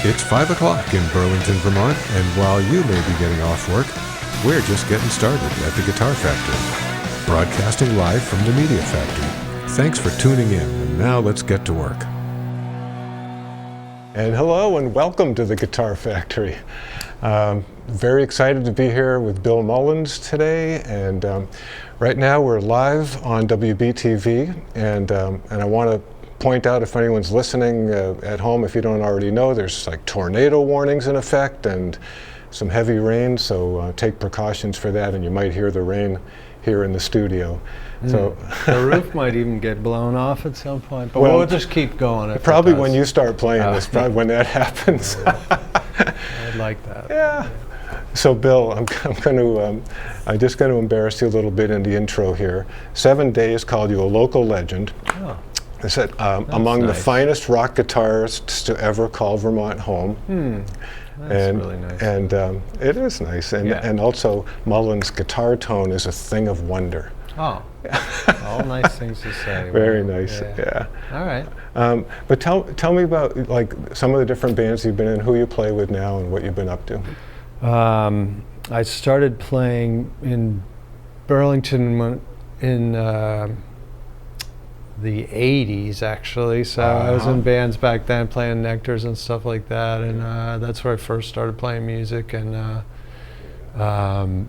It's 5 o'clock in Burlington, Vermont, and while you may be getting off work, we're just getting started at the Guitar Factory, broadcasting live from the Media Factory. Thanks for tuning in, and now let's get to work. And hello and welcome to the Guitar Factory. Very excited to be here with Bill Mullins today, and right now we're live on WBTV, and I want to point out, if anyone's listening at home, if you don't already know, there's like tornado warnings in effect and some heavy rain, so take precautions for that, and you might hear the rain here in the studio. So the roof might even get blown off at some point, but we'll just keep going. Probably when you start playing this, probably when that happens. I'd like that. Yeah. So Bill, I'm just going to embarrass you a little bit in the intro here. 7 Days called you a local legend. Oh. I said, among the finest rock guitarists to ever call Vermont home. That's really nice. And it is nice. And also, Mullin's guitar tone is a thing of wonder. Oh, all nice things to say. Very nice, yeah. All right. But tell me about like some of the different bands you've been in, who you play with now, and what you've been up to. I started playing in Burlington in the 80s, actually, so I was in bands back then playing Nectars and stuff like that, and that's where I first started playing music, and I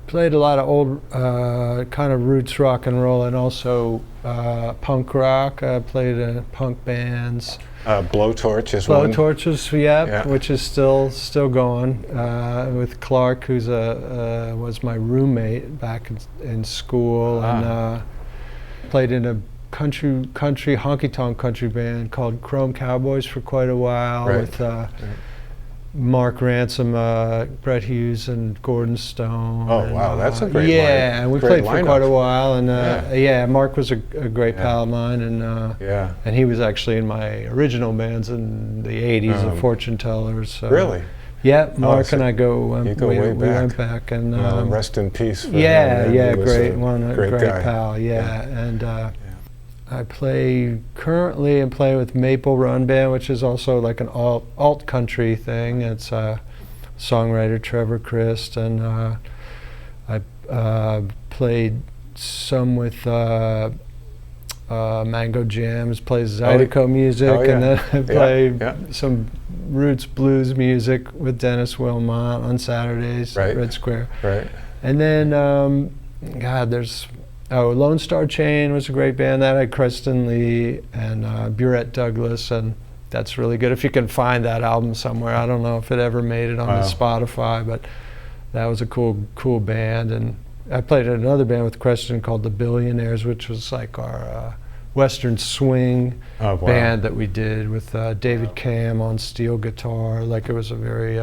played a lot of old kind of roots rock and roll, and also punk rock. I played punk bands. Blowtorch is one. Blowtorch, yeah, which is still going with Clark, who's was my roommate back in school, and played in a country honky-tonk country band called Chrome Cowboys for quite a while with Mark Ransom, Brett Hughes, and Gordon Stone. Oh, wow, that's a great lineup. And we played for quite a while, and Mark was a great pal of mine, and he was actually in my original bands in the 80s, the Fortune Tellers. So. Really? Yeah, Mark and I go way we went back, and rest in peace. Great guy. pal. And I play currently and play with Maple Run Band, which is also like an alt country thing. It's songwriter Trevor Christ, and I played some with Mango Jams, plays Zydeco music, and then I play some roots blues music with Dennis Wilmot on Saturdays at Red Square. Right. And then, there's Lone Star Chain was a great band. That had Creston Lee and Burette Douglas, and that's really good. If you can find that album somewhere, I don't know if it ever made it on the Spotify, but that was a cool band. And I played in another band with Creston called the Billionaires, which was like our Western swing band that we did with David Cam on steel guitar. Like it was a very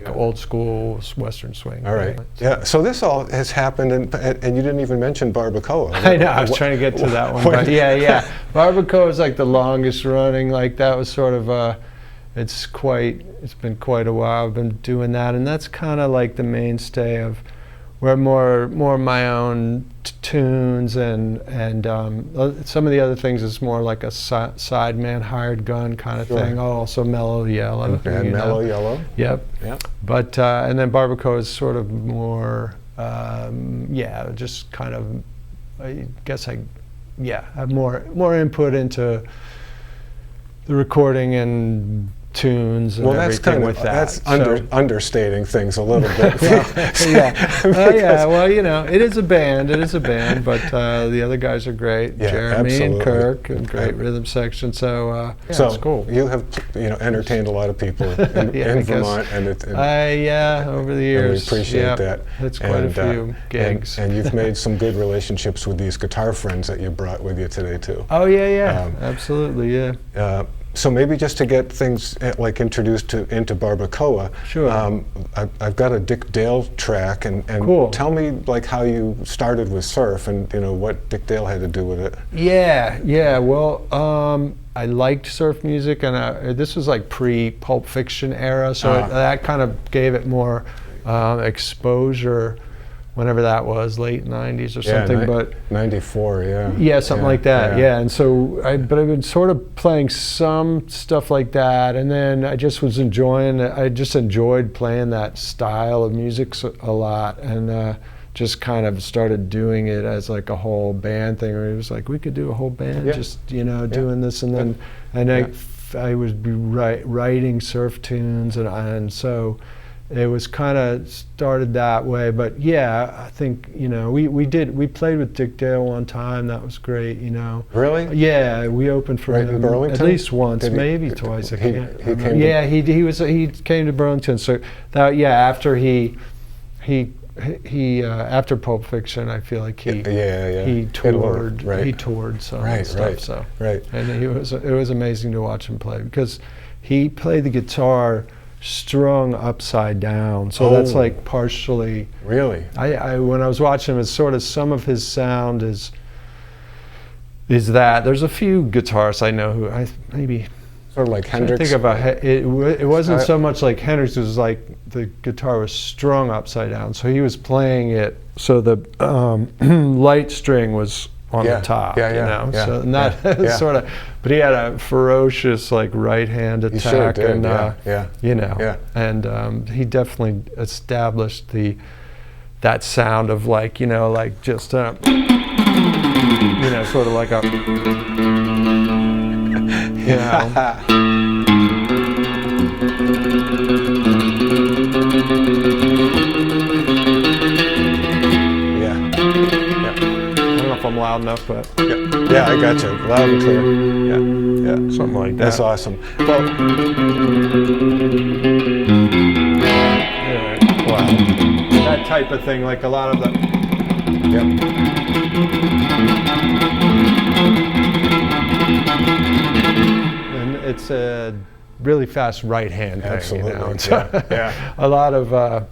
old school Western swing. All right. Yeah. So this all has happened, and you didn't even mention Barbacoa. I know. I was trying to get to that one. But Barbacoa is like the longest running. Like that was sort of it's been quite a while I've been doing that, and that's kind of like the mainstay of where more my own tunes and some of the other things is more like a sideman hired gun kind of thing. Oh, also Mellow Yellow. And Mellow Yellow. Yep. But and then Barbacoa is sort of more just kind of I guess have more input into the recording and tunes and everything with that. That's understating things a little bit. Well, it is a band, but the other guys are great. Jeremy and Kirk, and great rhythm section. So it's cool. You have entertained a lot of people in Vermont, over the years. And we appreciate that. It's quite a few gigs. And you've made some good relationships with these guitar friends that you brought with you today too. Oh absolutely, So maybe just to get things like introduced into Barbacoa, sure. I've got a Dick Dale track, and cool. Tell me like how you started with surf, and what Dick Dale had to do with it. Yeah. Well, I liked surf music, and this was like pre-Pulp Fiction era, so that kind of gave it more exposure. whenever that was, late 90s or something. But 94, yeah, something like that. Yeah, and so but I've been sort of playing some stuff like that, and then I just was enjoying it. I just enjoyed playing that style of music a lot, and just kind of started doing it as like a whole band thing. Where it was like we could do a whole band, just doing this, and then I was writing surf tunes, and so it was kind of started that way. But yeah, I think we played with Dick Dale one time. That was great. Really? Yeah, we opened for him in Burlington? at least once, maybe twice. I can't remember. Yeah, he came to Burlington. So that after he after Pulp Fiction, I feel like he toured some stuff. So and it was amazing to watch him play, because he played the guitar strung upside down, so that's like partially. Really? I when I was watching him, it's sort of some of his sound is that. There's a few guitarists I know who maybe. Sort of like Hendrix. I think about it. It wasn't so much like Hendrix. It was like the guitar was strung upside down, so he was playing it. So the light string was on the top. So and that sort of. But he had a ferocious like right hand attack, he sure did, and he definitely established that sound of like like just sort of like a. Yeah. I don't know if I'm loud enough, but yeah, I got you, loud and clear. Yeah, something like that. That's awesome. Well, wow, that type of thing, like a lot of the. And it's a really fast right hand thing. Absolutely. A lot of. Well,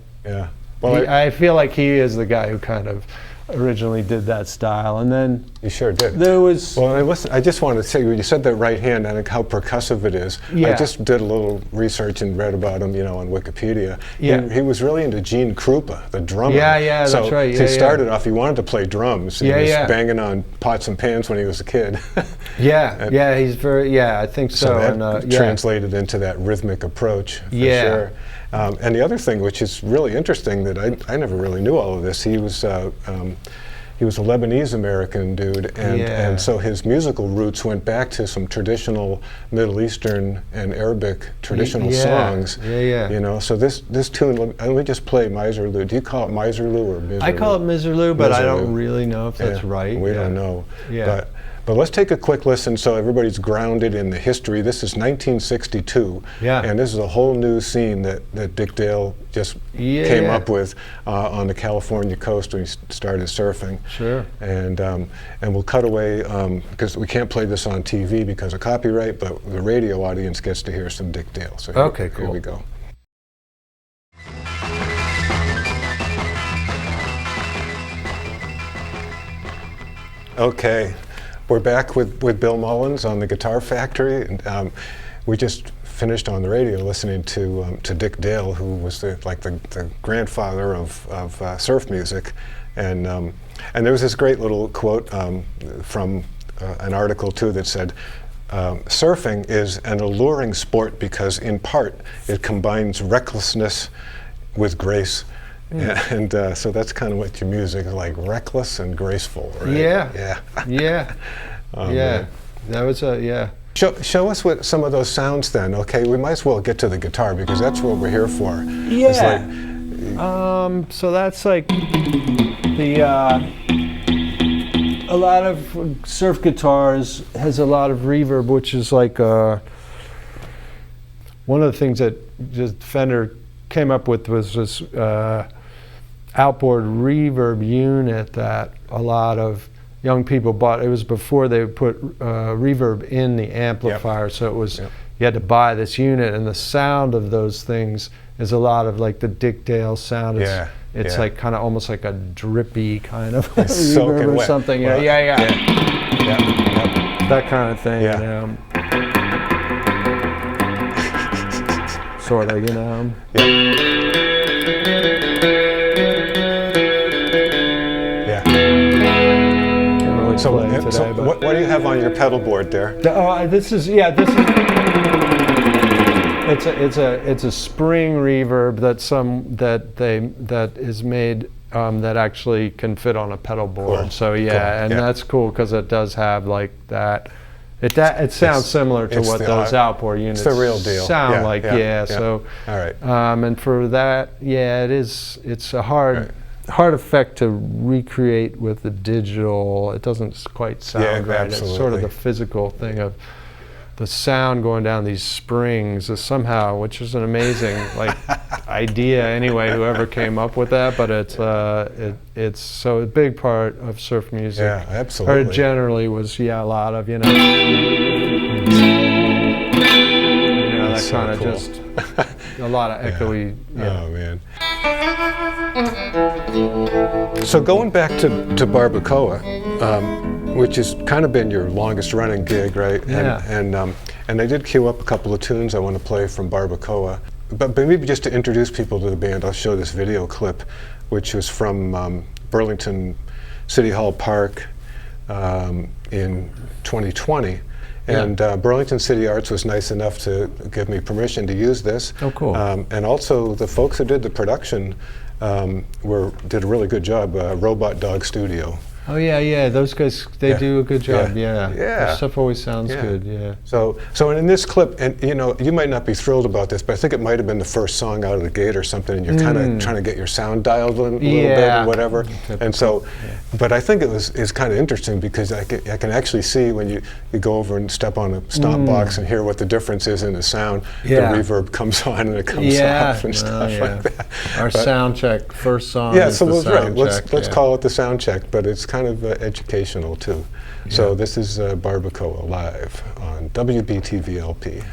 I feel like he is the guy who kind of originally did that style, and then you sure did. There was. Well, I just wanted to say, when you said that right hand and how percussive it is, I just did a little research and read about him, on Wikipedia. He was really into Gene Krupa, the drummer. Yeah, so that's right. He started off, he wanted to play drums. He was banging on pots and pans when he was a kid. He's very. I think so. So that translated into that rhythmic approach. For sure. And the other thing, which is really interesting, that I never really knew all of this. He was a Lebanese American dude, and so his musical roots went back to some traditional Middle Eastern and Arabic traditional songs. So this tune, let me just play Miserlou. Do you call it Miserlou or Miserlou? I call it Miserlou, but I don't really know if that's right. We don't know. But let's take a quick listen so everybody's grounded in the history. This is 1962, and this is a whole new scene that Dick Dale just came up with on the California coast when he started surfing. Sure. And we'll cut away, because we can't play this on TV because of copyright, but the radio audience gets to hear some Dick Dale. So cool. Here we go. Okay. We're back with Bill Mullins on the Guitar Factory. And, we just finished on the radio listening to Dick Dale, who was the grandfather of surf music, and there was this great little quote from an article too that said, "Surfing is an alluring sport because in part it combines recklessness with grace." And so that's kind of what your music is like, reckless and graceful, right? That was Show us what some of those sounds then, okay? We might as well get to the guitar because that's what we're here for. So that's like a lot of surf guitars has a lot of reverb, which is like one of the things that just Fender came up with was this outboard reverb unit that a lot of young people bought. It was before they put reverb in the amplifier, so it was you had to buy this unit, and the sound of those things is a lot of like the Dick Dale sound. It's like kind of almost like a drippy kind of reverb or something. That kind of thing. Sort of, play today. So what do you have on your pedal board there? This is it's a spring reverb that is made that actually can fit on a pedal board. Cool. So that's cool because it does have like that. It sounds similar to what those outboard units the real deal. sound like. So all right. And for that, it's a hard effect to recreate with the digital. It doesn't quite sound right. Absolutely. It's sort of the physical thing of the sound going down these springs is somehow, which is an amazing idea anyway, whoever came up with that, but it's so a big part of surf music. Yeah, absolutely. Or generally was a lot of that kind of cool. Just a lot of echoey. Oh man. So going back to Barbacoa, which has kind of been your longest running gig, right? Yeah. And I did queue up a couple of tunes I want to play from Barbacoa. But maybe just to introduce people to the band, I'll show this video clip, which was from Burlington City Hall Park in 2020. And Burlington City Arts was nice enough to give me permission to use this. Oh, cool. And also the folks who did the production did a really good job, Robot Dog Studio. Oh yeah, those guys, they do a good job. Yeah. Their stuff always sounds good. Yeah. So in this clip, and you might not be thrilled about this, but I think it might have been the first song out of the gate or something, and you're kind of trying to get your sound dialed in a little bit or whatever. And so, but I think it's kind of interesting because I can actually see when you go over and step on a stop box and hear what the difference is in the sound. The reverb comes on and it comes off and stuff like that. Our sound check, first song. Yeah, so let's call it the sound check, but it's kind of educational too. So this is Barbacoa live on WBTV LP.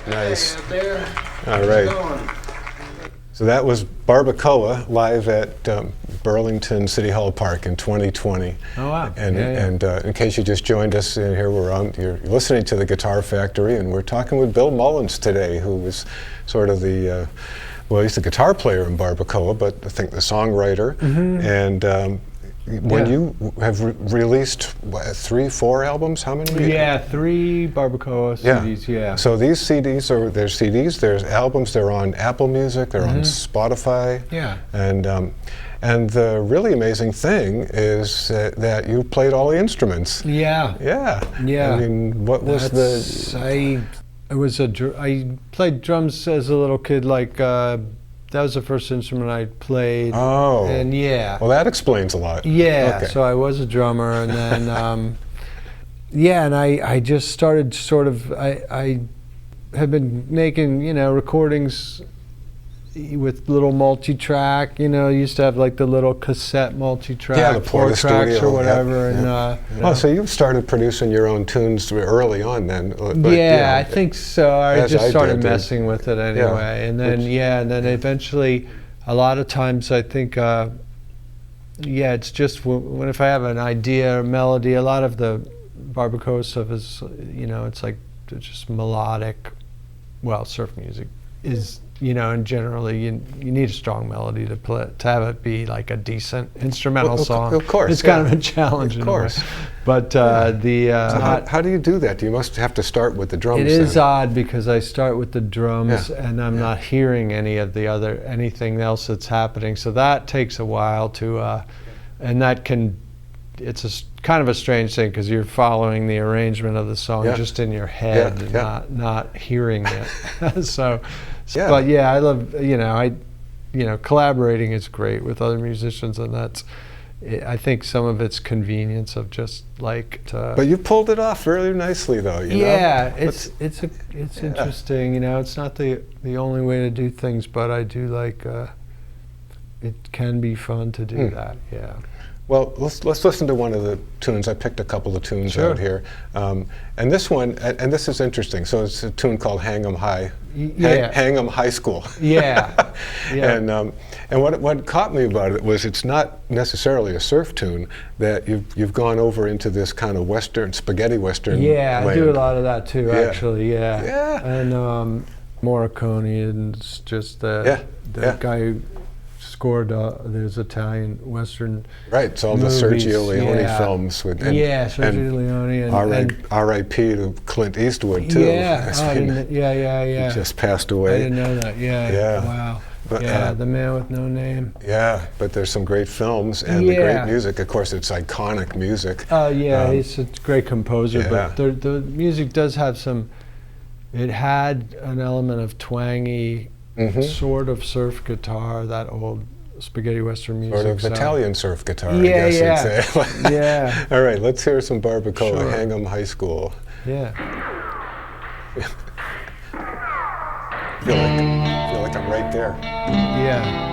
Nice. All right. So that was Barbacoa live at Burlington City Hall Park in 2020. Oh wow! And in case you just joined us, here you're listening to the Guitar Factory, and we're talking with Bill Mullins today, who was sort of the he's the guitar player in Barbacoa, but I think the songwriter, and when you have released what, 3, 4 albums, how many? Yeah, 3 Barbacoa CDs. Yeah. So these CDs there's CDs, there's albums. They're on Apple Music. They're on Spotify. Yeah. And the really amazing thing is that you played all the instruments. Yeah. Yeah. Yeah. I mean, what was I played drums as a little kid. Like that was the first instrument I played. Oh. And yeah. Well, that explains a lot. Yeah. Okay. So I was a drummer, and then yeah, and I just started sort of. I had been making recordings with little multi-track, used to have like the little cassette multi-track, the 4 tracks or whatever. And so you started producing your own tunes early on then. But, I think so. I just started messing with it anyway, Yeah. and then and then eventually, a lot of times I think, it's just when if I have an idea or melody, a lot of the Barbacoa stuff is, it's like just melodic. Well, surf music is. And generally you need a strong melody to have it be like a decent instrumental song. Of course, it's kind of a challenge. Of course, but so how do you do that? You must have to start with the drums. It is odd because I start with the drums and I'm not hearing anything else that's happening. So that takes a while to, and that can. It's kind of a strange thing because you're following the arrangement of the song just in your head, not hearing it. so. But I love collaborating is great with other musicians, and that's I think some of it's convenience of just like. But you pulled it off really nicely, though. It's interesting. It's not the only way to do things, but I do like. It can be fun to do that. Yeah. Well, let's listen to one of the tunes. I picked a couple of tunes out here, and this one, and this is interesting. So it's a tune called "Hang 'Em High," Hang 'Em High School. Yeah, And what caught me about it was it's not necessarily a surf tune. That you've gone over into this kind of Western, spaghetti Western. Yeah, land. I do a lot of that too. Actually, Yeah. And Morricone is just the guy who scored there's Italian Western right, so all movies. the Sergio Leone films with Sergio Leone and R.I.P. to Clint Eastwood too. He just passed away. I didn't know that. Yeah. Wow. But, The Man with No Name. Yeah, but there's some great films and the great music. Of course, it's iconic music. He's a great composer, but the music does have some. It had an element of twangy. Sort of surf guitar, that old spaghetti Western music. Sort of Italian surf guitar, I guess you'd say. Yeah. All right, let's hear some Barbacoa, Sure. Hang 'Em High School. Yeah. feel like I'm right there. Yeah.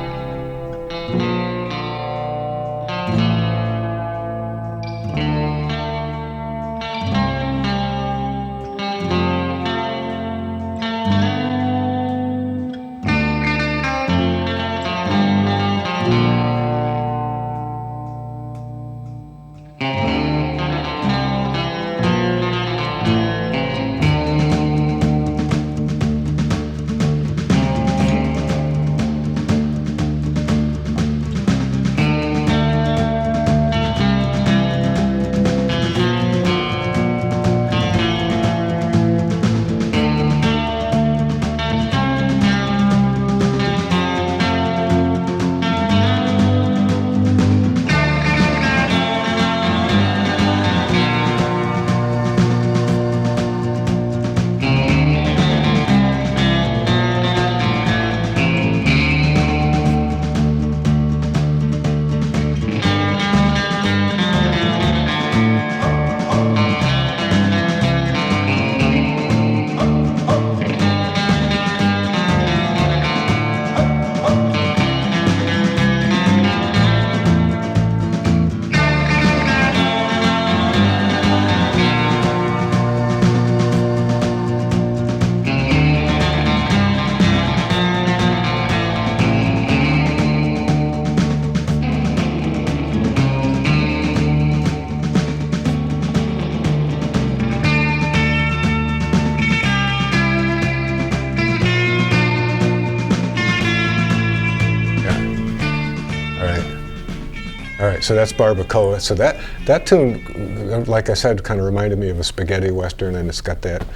So that's Barbacoa. So that tune, like I said, kind of reminded me of a spaghetti western, and it's got that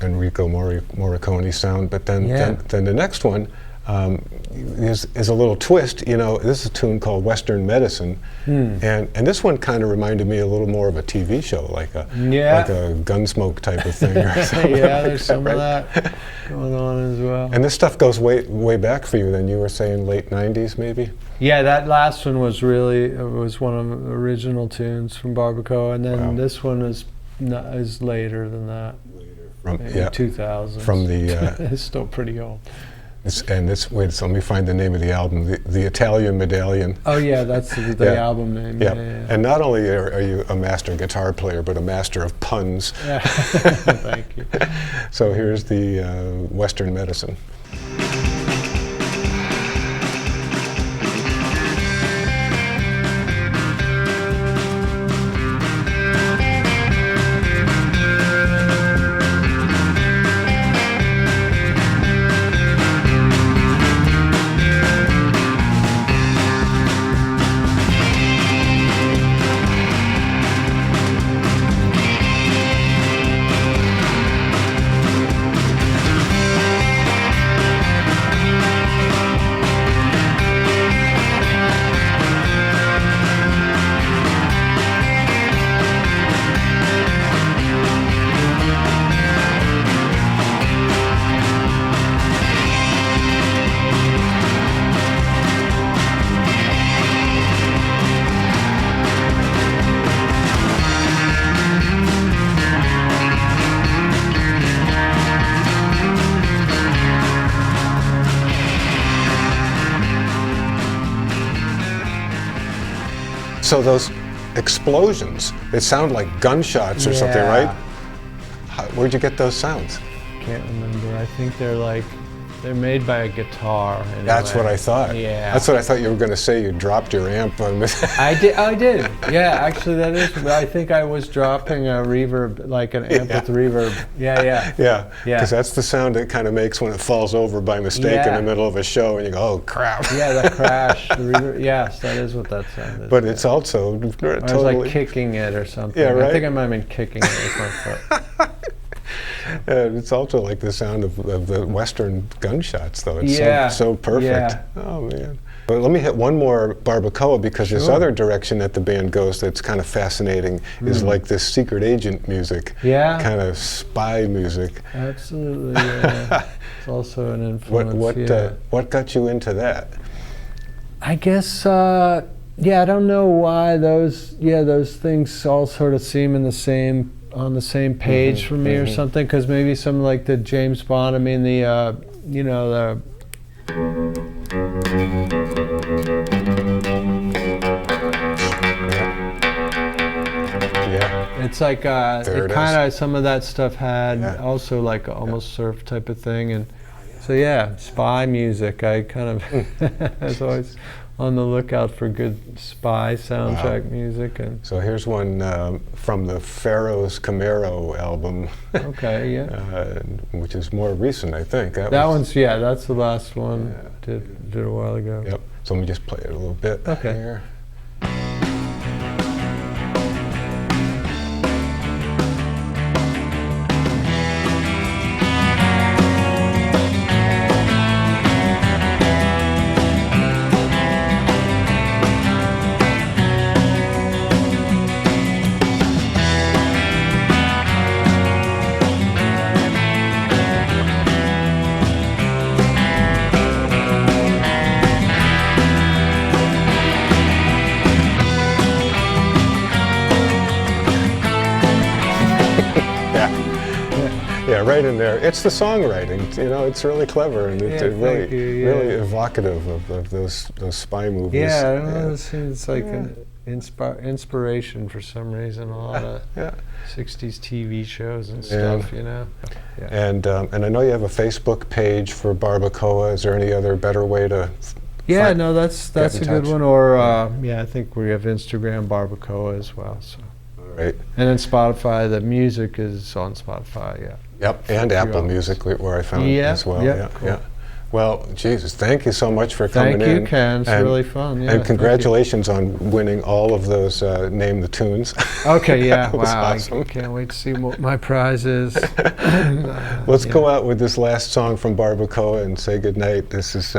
Enrico Morricone sound. But then the next one is a little twist. You know, this is a tune called Western Medicine, and this one kind of reminded me a little more of a TV show, like a Gunsmoke type of thing. Or something there's some of that going on as well. And this stuff goes way back for you. Then you were saying late '90s, maybe. Yeah, that last one was one of the original tunes from Barbacoa, and then this one is later than that. From 2000s. From the it's still pretty old. Wait, so let me find the name of the album, the Italian Medallion. Oh yeah, that's the album name. Yeah. And not only are you a master guitar player, but a master of puns. Yeah. Thank you. So here's the Western Medicine. So those explosions, they sound like gunshots or something, right? Where'd you get those sounds? Can't remember. I think they're made by a guitar. Anyway. That's what I thought. Yeah. That's what I thought you were going to say. You dropped your amp on this. I did. Yeah, actually, that is. I think I was dropping a reverb, like an amp with reverb. Yeah. Because that's the sound it kind of makes when it falls over by mistake in the middle of a show, and you go, "Oh crap!" Yeah, the crash. The reverb. Yes, that is what that sound is. But it's also totally. I was like kicking it or something. Yeah, right. I think I might have been kicking it with my foot. It's also like the sound of the Western gunshots, though. It's so perfect. Yeah. Oh, man. But let me hit one more Barbacoa, because this other direction that the band goes that's kind of fascinating is like this secret agent music. Yeah. Kind of spy music. Absolutely, yeah. It's also an influence. What got you into that? I guess, I don't know why those things all sort of seem on the same page for me or something, because maybe some like the James Bond, I mean the it's like it kind of, some of that stuff had also like almost surf type of thing, and so spy music. I kind of was always on the lookout for good spy soundtrack music. And so here's one from the Pharaoh's Camaro album. Okay, yeah. Which is more recent, I think. That's the last one. Did a while ago. Yep. So let me just play it a little bit here. Right in there. It's the songwriting, it's really clever, and it's really evocative of those spy movies. Yeah, I don't know, it seems like an inspiration for some reason, a lot of 60s TV shows and stuff, Yeah. And I know you have a Facebook page for Barbacoa. Is there any other better way to that's a good one, or I think we have Instagram Barbacoa as well, so. Right. And then Spotify, the music is on Spotify, Yep, and Apple Music, where I found it as well. Cool. Well, Jesus, thank you so much for coming in. Thank you, Ken. It's really fun. Yeah, and congratulations on winning all of those Name the Tunes. Okay, yeah. Wow, awesome. I can't wait to see what my prize is. Let's go out with this last song from Barbacoa and say goodnight. This is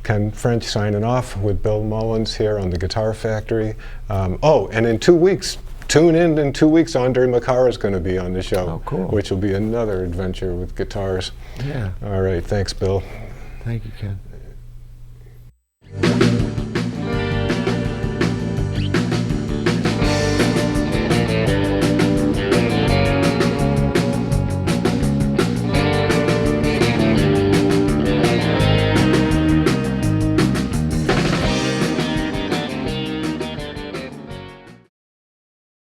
Ken French signing off with Bill Mullins here on the Guitar Factory. Oh, and in 2 weeks, tune in 2 weeks, Andre Macara is going to be on the show, cool. which will be another adventure with guitars. Yeah. All right, thanks, Bill. Thank you, Ken.